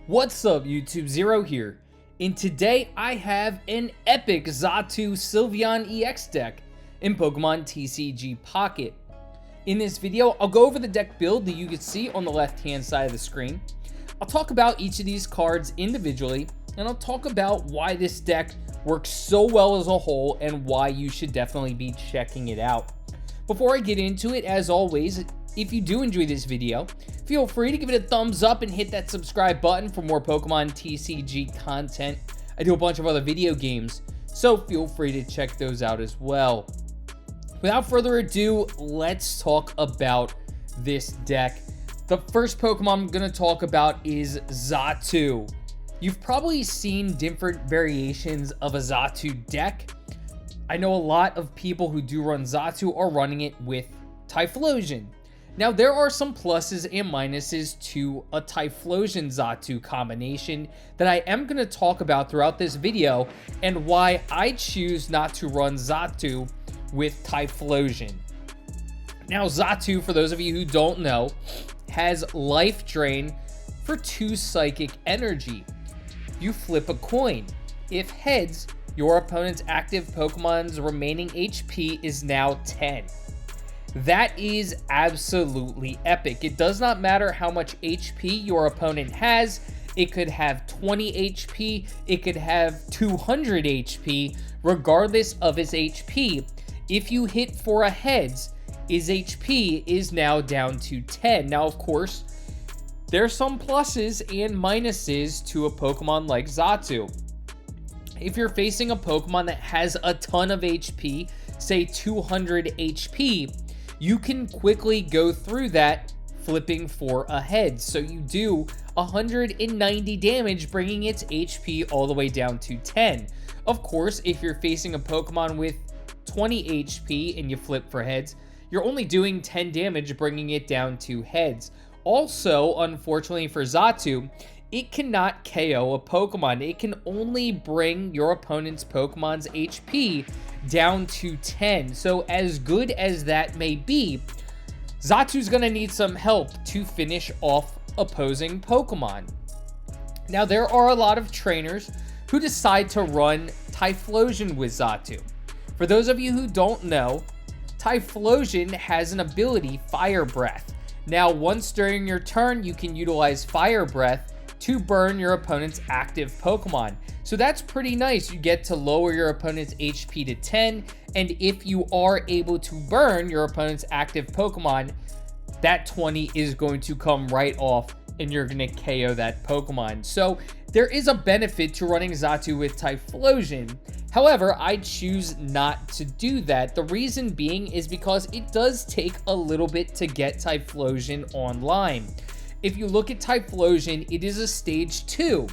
What's up, YouTube? Zero here, and today I have an epic Xatu Sylveon EX deck in Pokemon TCG Pocket. In this video, I'll go over the deck build that you can see on the left-hand side of the screen. I'll talk about each of these cards individually, and I'll talk about why this deck works so well as a whole and why you should definitely be checking it out. Before I get into it, as always, if you do enjoy this video, feel free to give it a thumbs up and hit that subscribe button for more Pokemon TCG content. I do a bunch of other video games, so feel free to check those out as well. Without further ado, let's talk about this deck. The first Pokemon I'm going to talk about is Xatu. You've probably seen different variations of a Xatu deck. I know a lot of people who do run Xatu are running it with Typhlosion. Now, there are some pluses and minuses to a Typhlosion Xatu combination that I am going to talk about throughout this video and why I choose not to run Xatu with Typhlosion. Now, Xatu, for those of you who don't know, has Life Drain for 2 Psychic Energy. You flip a coin. If heads, your opponent's active Pokemon's remaining HP is now 10. That is absolutely epic. It does not matter how much HP your opponent has. It could have 20 HP, it could have 200 HP, regardless of its HP. If you hit for a heads, his HP is now down to 10. Now, of course, there's some pluses and minuses to a Pokemon like Xatu. If you're facing a Pokemon that has a ton of HP, say 200 HP, you can quickly go through that flipping for a head. So you do 190 damage, bringing its HP all the way down to 10. Of course, if you're facing a Pokemon with 20 HP and you flip for heads, you're only doing 10 damage, bringing it down to heads. Also, unfortunately for Xatu, it cannot KO a Pokemon. It can only bring your opponent's Pokemon's HP down to 10. So as good as that may be, Xatu's gonna need some help to finish off opposing Pokemon. Now, there are a lot of trainers who decide to run Typhlosion with Xatu. For those of you who don't know, Typhlosion has an ability, Fire Breath. Now, once during your turn, you can utilize Fire Breath to burn your opponent's active Pokemon. So that's pretty nice. You get to lower your opponent's HP to 10, and if you are able to burn your opponent's active Pokemon, that 20 is going to come right off and you're going to KO that Pokemon. So there is a benefit to running Xatu with Typhlosion. However, I choose not to do that. The reason being is because it does take a little bit to get Typhlosion online. If you look at Typhlosion, it is a stage 2.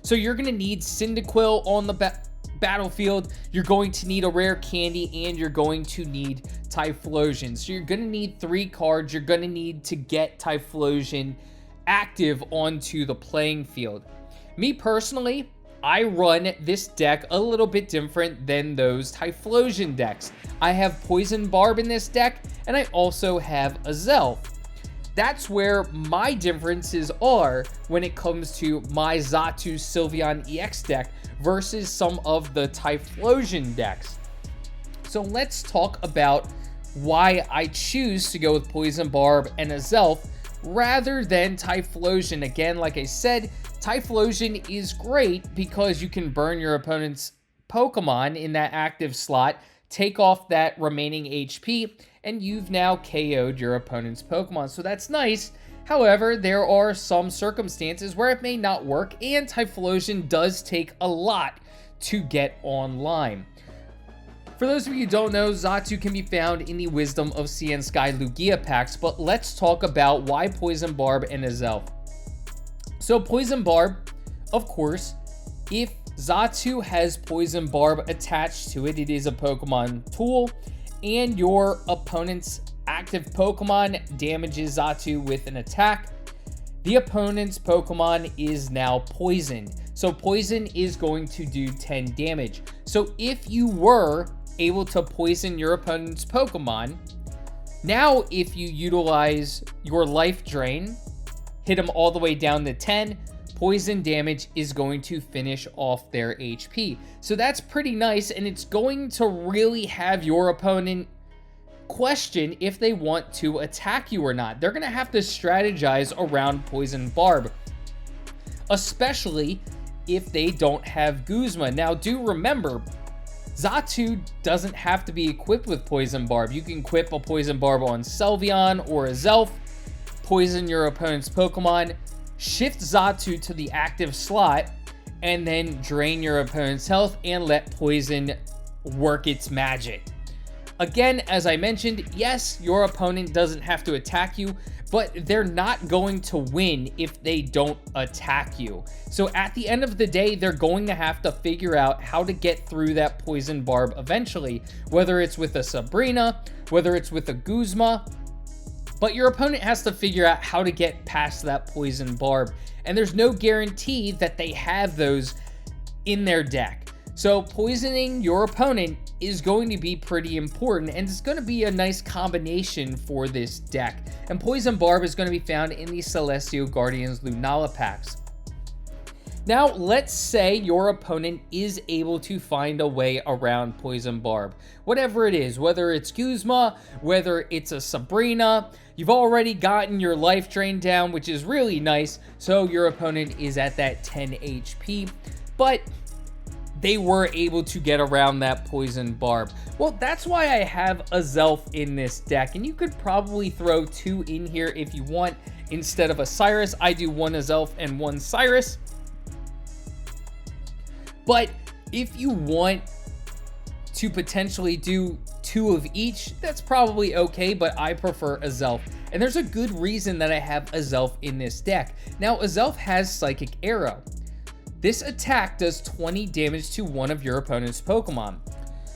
So you're going to need Cyndaquil on the battlefield, you're going to need a rare candy, and you're going to need Typhlosion. So you're going to need 3 cards. You're going to need to get Typhlosion active onto the playing field. Me personally, I run this deck a little bit different than those Typhlosion decks. I have Poison Barb in this deck, and I also have Azelf. That's where my differences are when it comes to my Xatu Sylveon EX deck versus some of the Typhlosion decks. So let's talk about why I choose to go with Poison Barb and Azelf rather than Typhlosion. Again, like I said, Typhlosion is great because you can burn your opponent's Pokemon in that active slot, take off that remaining HP, and you've now KO'd your opponent's Pokemon. So that's nice. However, there are some circumstances where it may not work, and Typhlosion does take a lot to get online. For those of you who don't know, Xatu can be found in the Wisdom of Sea and Sky Lugia packs, but let's talk about why Poison Barb and Azelf. So Poison Barb, of course, if Xatu has Poison Barb attached to it, it is a Pokemon tool, and your opponent's active Pokemon damages Xatu with an attack, the opponent's Pokemon is now poisoned. So poison is going to do 10 damage. So if you were able to poison your opponent's Pokemon, now if you utilize your Life Drain, hit them all the way down to 10, poison damage is going to finish off their HP. So that's pretty nice, and it's going to really have your opponent question if they want to attack you or not. They're going to have to strategize around Poison Barb, especially if they don't have Guzma. Now, do remember, Xatu doesn't have to be equipped with Poison Barb. You can equip a Poison Barb on Sylveon or a Zelf, poison your opponent's Pokemon, shift Xatu to the active slot, and then drain your opponent's health and let poison work its magic. Again, as I mentioned, yes, your opponent doesn't have to attack you, but they're not going to win if they don't attack you. So at the end of the day, they're going to have to figure out how to get through that Poison Barb eventually, whether it's with a Sabrina, whether it's with a Guzma, but your opponent has to figure out how to get past that Poison Barb, and there's no guarantee that they have those in their deck. So poisoning your opponent is going to be pretty important, and it's going to be a nice combination for this deck. And Poison Barb is going to be found in the Celestial Guardians Lunala packs. Now, let's say your opponent is able to find a way around Poison Barb. Whatever it is, whether it's Guzma, whether it's a Sabrina, you've already gotten your life drain down, which is really nice, so your opponent is at that 10 HP, but they were able to get around that Poison Barb. Well, that's why I have a Zelf in this deck, and you could probably throw 2 in here if you want instead of a Cyrus. I do 1 Zelf and 1 Cyrus. But if you want to potentially do 2 of each, that's probably okay, but I prefer a Zelf. And there's a good reason that I have a Zelf in this deck. Now, a Zelf has Psychic Arrow. This attack does 20 damage to one of your opponent's Pokemon.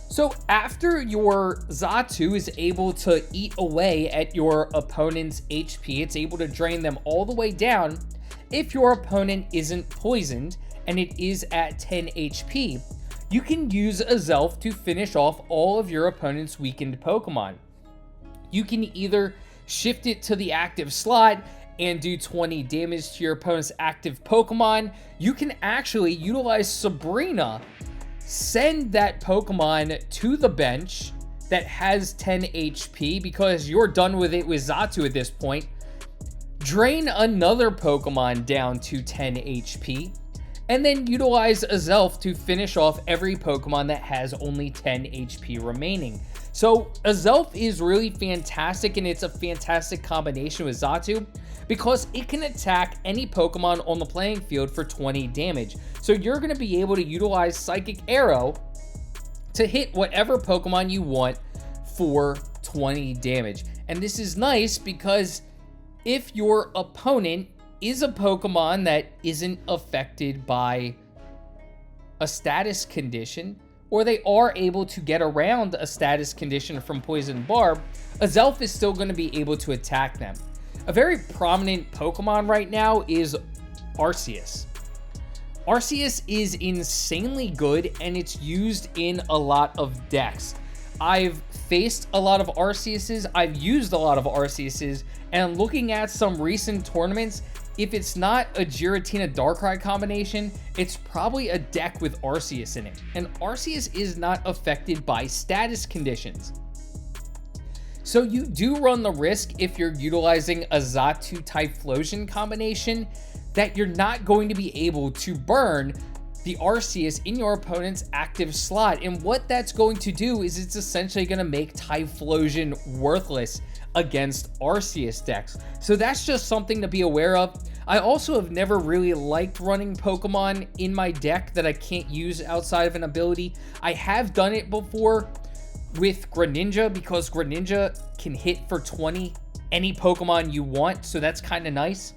So after your Xatu is able to eat away at your opponent's HP, it's able to drain them all the way down. If your opponent isn't poisoned and it is at 10 HP, you can use a Zelf to finish off all of your opponent's weakened Pokemon. You can either shift it to the active slot and do 20 damage to your opponent's active Pokemon. You can actually utilize Sabrina, send that Pokemon to the bench that has 10 HP because you're done with it with Xatu at this point, drain another Pokemon down to 10 HP, and then utilize a Zelf to finish off every Pokemon that has only 10 HP remaining. So a Zelf is really fantastic, and it's a fantastic combination with Xatu because it can attack any Pokemon on the playing field for 20 damage. So you're going to be able to utilize Psychic Arrow to hit whatever Pokemon you want for 20 damage. And this is nice because if your opponent is a Pokemon that isn't affected by a status condition, or they are able to get around a status condition from Poison Barb, a Zelf is still going to be able to attack them. A very prominent Pokemon right now is Arceus. Arceus is insanely good, and it's used in a lot of decks. I've faced a lot of Arceuses, I've used a lot of Arceuses, and looking at some recent tournaments, if it's not a Giratina Darkrai combination, it's probably a deck with Arceus in it. And Arceus is not affected by status conditions. So you do run the risk, if you're utilizing a Xatu Typhlosion combination, that you're not going to be able to burn the Arceus in your opponent's active slot. And what that's going to do is it's essentially going to make Typhlosion worthless against Arceus decks. So that's just something to be aware of. I also have never really liked running Pokemon in my deck that I can't use outside of an ability. I have done it before with Greninja because Greninja can hit for 20 any Pokemon you want, so that's kind of nice.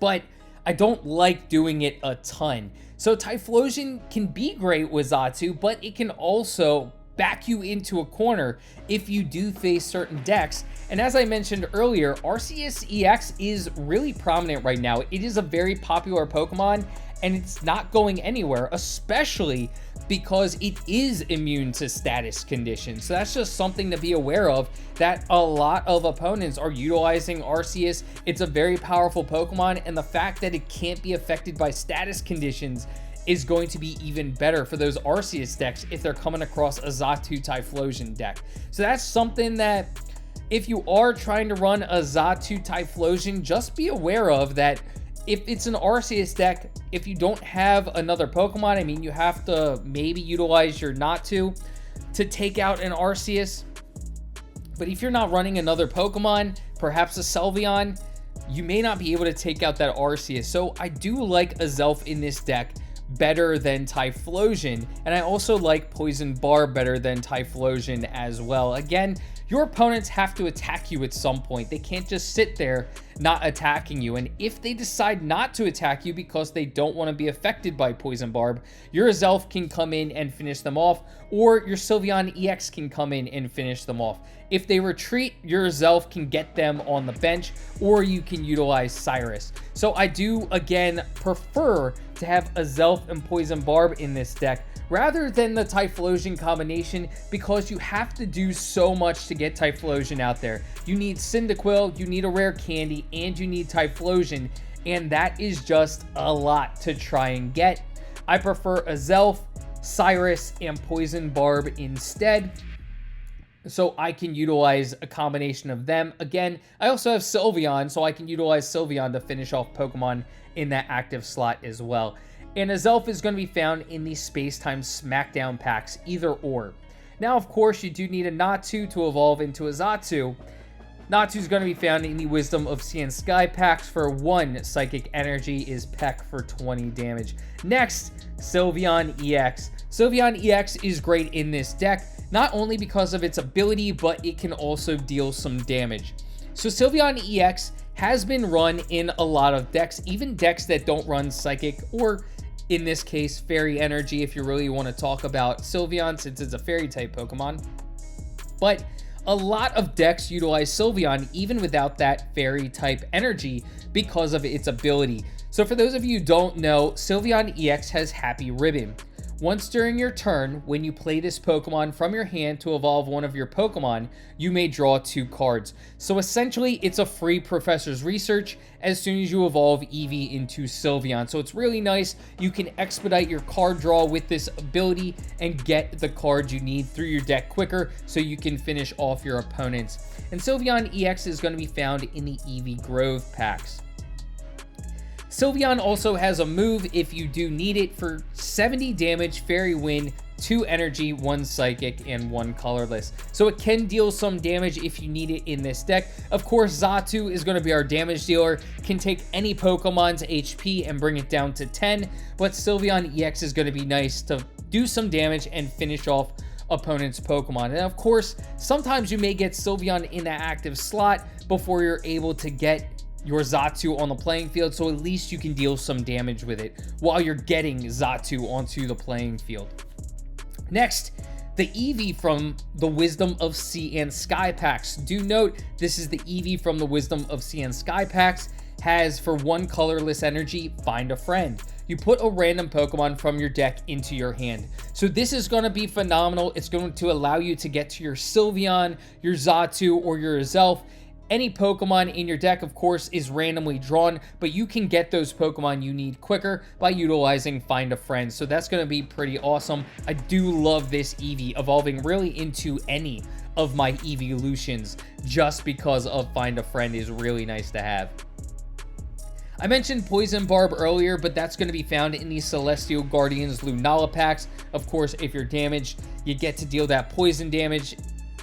But I don't like doing it a ton. So Typhlosion can be great with Xatu, but it can also back you into a corner if you do face certain decks. And as I mentioned earlier, Arceus EX is really prominent right now. It is a very popular Pokemon, and it's not going anywhere, especially because it is immune to status conditions. So that's just something to be aware of, that a lot of opponents are utilizing Arceus. It's a very powerful Pokemon, and the fact that it can't be affected by status conditions is going to be even better for those Arceus decks if they're coming across a Xatu Typhlosion deck. So that's something that, if you are trying to run a Xatu Typhlosion, just be aware of that. If it's an Arceus deck, if you don't have another Pokemon, I mean, you have to maybe utilize your Xatu to take out an Arceus. But if you're not running another Pokemon, perhaps a Sylveon, you may not be able to take out that Arceus. So I do like Azelf in this deck better than Typhlosion, and I also like Poison Barb better than Typhlosion as well. Again, your opponents have to attack you at some point. They can't just sit there not attacking you. And if they decide not to attack you because they don't want to be affected by Poison Barb, your Azelf can come in and finish them off, or your Sylveon EX can come in and finish them off. If they retreat, your Azelf can get them on the bench, or you can utilize Cyrus. So I do, again, prefer to have Azelf and Poison Barb in this deck rather than the Typhlosion combination, because you have to do so much to get Typhlosion out there. You need Cyndaquil, you need a rare candy, and you need Typhlosion, and that is just a lot to try and get. I prefer Azelf, Cyrus, and Poison Barb instead, so I can utilize a combination of them. Again, I also have Sylveon, so I can utilize Sylveon to finish off Pokemon in that active slot as well. And Azelf is going to be found in the Space-Time Smackdown packs, either or. Now, of course, you do need a Xatu to evolve into a Xatu. Xatu is going to be found in the Wisdom of Sea and Sky packs for 1 Psychic Energy, is Peck for 20 damage. Next, Sylveon EX. Sylveon EX is great in this deck, not only because of its ability, but it can also deal some damage. So Sylveon EX has been run in a lot of decks, even decks that don't run Psychic, or in this case, Fairy Energy, if you really want to talk about Sylveon, since it's a Fairy type Pokemon. But a lot of decks utilize Sylveon even without that Fairy type energy because of its ability. So for those of you who don't know, Sylveon EX has Happy Ribbon. Once during your turn, when you play this Pokemon from your hand to evolve one of your Pokemon, you may draw 2 cards. So essentially, it's a free Professor's Research as soon as you evolve Eevee into Sylveon. So it's really nice. You can expedite your card draw with this ability and get the cards you need through your deck quicker so you can finish off your opponents. And Sylveon EX is going to be found in the Eevee Grove packs. Sylveon also has a move, if you do need it, for 70 damage, Fairy Wind, 2 energy, 1 psychic, and 1 colorless. So it can deal some damage if you need it in this deck. Of course, Xatu is going to be our damage dealer, can take any Pokemon's HP and bring it down to 10, but Sylveon EX is going to be nice to do some damage and finish off opponent's Pokemon. And of course, sometimes you may get Sylveon in that active slot before you're able to get your Xatu on the playing field, so at least you can deal some damage with it while you're getting Xatu onto the playing field. Next, the Eevee from the Wisdom of Sea and Sky packs. Do note, this is the Eevee from the Wisdom of Sea and Sky packs, has for 1 colorless energy, Find a Friend. You put a random Pokemon from your deck into your hand. So this is going to be phenomenal. It's going to allow you to get to your Sylveon, your Xatu, or your Azelf. Any Pokemon in your deck, of course, is randomly drawn, but you can get those Pokemon you need quicker by utilizing Find a Friend. So that's going to be pretty awesome. I do love this Eevee evolving really into any of my evolutions just because of Find a Friend is really nice to have. I mentioned Poison Barb earlier, but that's going to be found in the Celestial Guardians Lunala packs. Of course, if you're damaged, you get to deal that poison damage.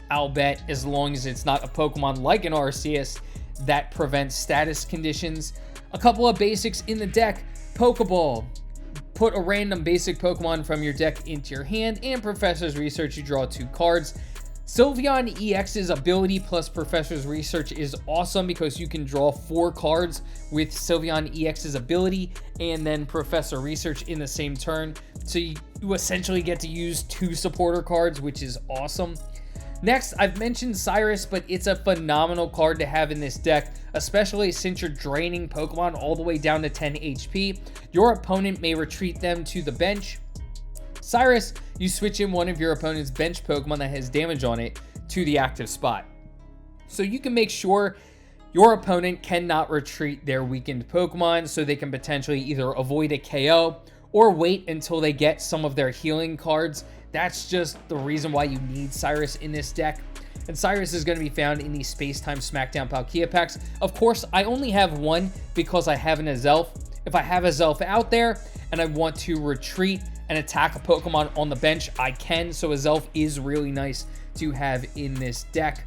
I'll bet, as long as it's not a Pokemon like an Arceus that prevents status conditions. A couple of basics in the deck: Pokeball. Put a random basic Pokemon from your deck into your hand, and Professor's Research, you draw 2 cards. Sylveon EX's ability plus Professor's Research is awesome because you can draw 4 cards with Sylveon EX's ability and then Professor Research in the same turn. So you essentially get to use 2 supporter cards, which is awesome. Next, I've mentioned Cyrus, but it's a phenomenal card to have in this deck, especially since you're draining Pokemon all the way down to 10 HP. Your opponent may retreat them to the bench. Cyrus, you switch in one of your opponent's bench Pokemon that has damage on it to the active spot. So you can make sure your opponent cannot retreat their weakened Pokemon, so they can potentially either avoid a KO or wait until they get some of their healing cards. That's just the reason why you need Cyrus in this deck. And Cyrus is going to be found in the Space-Time Smackdown Palkia packs. Of course, I only have one because I have an Azelf. If I have Azelf out there and I want to retreat and attack a Pokemon on the bench, I can. So Azelf is really nice to have in this deck.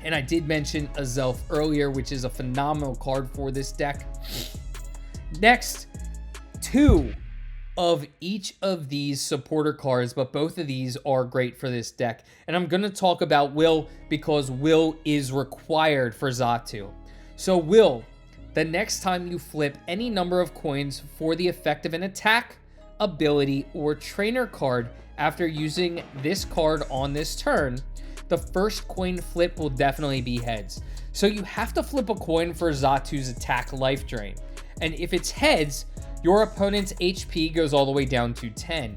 And I did mention Azelf earlier, which is a phenomenal card for this deck. Next, two of each of these supporter cards, but both of these are great for this deck. And I'm going to talk about Will because Will is required for Xatu. So Will, the next time you flip any number of coins for the effect of an attack, ability, or trainer card after using this card on this turn, the first coin flip will definitely be heads. So you have to flip a coin for Xatu's attack life drain. And if it's heads, your opponent's HP goes all the way down to 10.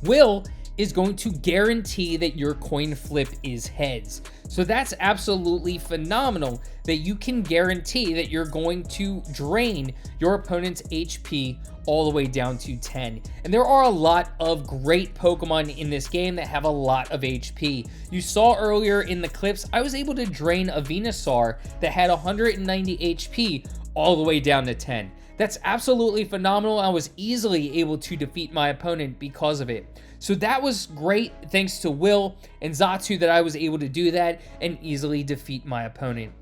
Will is going to guarantee that your coin flip is heads. So that's absolutely phenomenal that you can guarantee that you're going to drain your opponent's HP all the way down to 10. And there are a lot of great Pokemon in this game that have a lot of HP. You saw earlier in the clips, I was able to drain a Venusaur that had 190 HP all the way down to 10. That's absolutely phenomenal. I was easily able to defeat my opponent because of it. So that was great thanks to Will and Xatu that I was able to do that and easily defeat my opponent.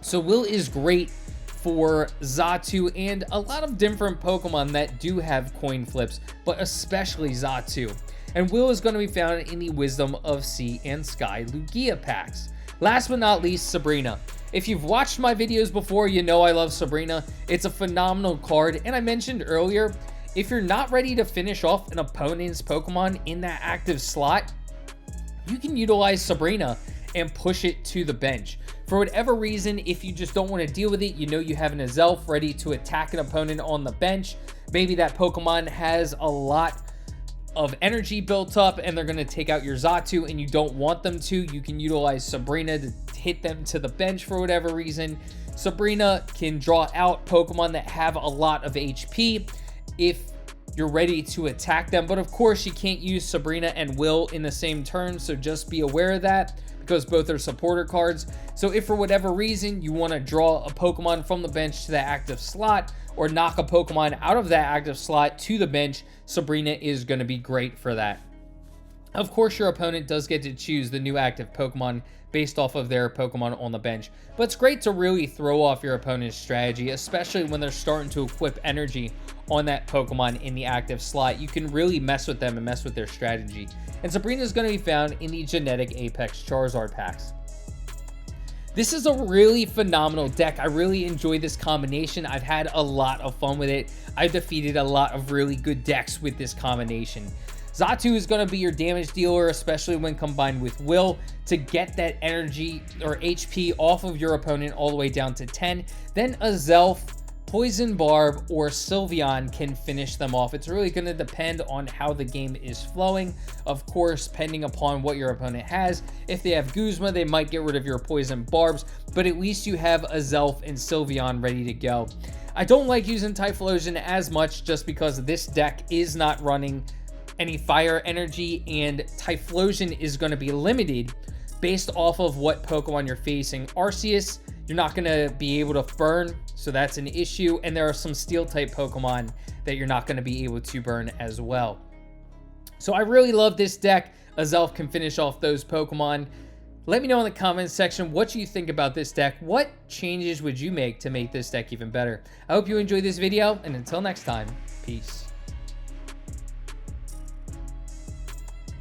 So Will is great for Xatu and a lot of different Pokemon that do have coin flips, but especially Xatu. And Will is going to be found in the Wisdom of Sea and Sky Lugia packs. Last but not least, Sabrina. If you've watched my videos before, you know I love Sabrina. It's a phenomenal card, and I mentioned earlier, if you're not ready to finish off an opponent's Pokemon in that active slot, you can utilize Sabrina and push it to the bench. For whatever reason, if you just don't want to deal with it, you know you have an Azelf ready to attack an opponent on the bench. Maybe that Pokemon has a lot of energy built up and they're going to take out your Xatu and you don't want them to, you can utilize Sabrina to hit them to the bench for whatever reason. Sabrina can draw out Pokemon that have a lot of HP if you're ready to attack them. But of course, you can't use Sabrina and Will in the same turn, so just be aware of that because both are supporter cards. So if for whatever reason you want to draw a Pokemon from the bench to the active slot or knock a Pokemon out of that active slot to the bench, Sabrina is going to be great for that. Of course, your opponent does get to choose the new active Pokemon based off of their Pokemon on the bench, but it's great to really throw off your opponent's strategy, especially when they're starting to equip energy on that Pokemon in the active slot. You can really mess with them and mess with their strategy. And Sabrina is going to be found in the Genetic Apex Charizard packs. This is a really phenomenal deck. I really enjoy this combination. I've had a lot of fun with it. I've defeated a lot of really good decks with this combination. Xatu is going to be your damage dealer, especially when combined with Will, to get that energy or HP off of your opponent all the way down to 10. Then Azelf, Poison Barb, or Sylveon can finish them off. It's really going to depend on how the game is flowing. Of course, depending upon what your opponent has. If they have Guzma, they might get rid of your Poison Barbs, but at least you have Azelf and Sylveon ready to go. I don't like using Typhlosion as much just because this deck is not running any fire energy, and Typhlosion is going to be limited based off of what Pokemon you're facing. Arceus, you're not going to be able to burn, so that's an issue, and there are some steel type Pokemon that you're not going to be able to burn as well. So I really love this deck. Azelf can finish off those Pokemon. Let me know in the comments section what you think about this deck. What changes would you make to make this deck even better? I hope you enjoyed this video, and until next time, peace.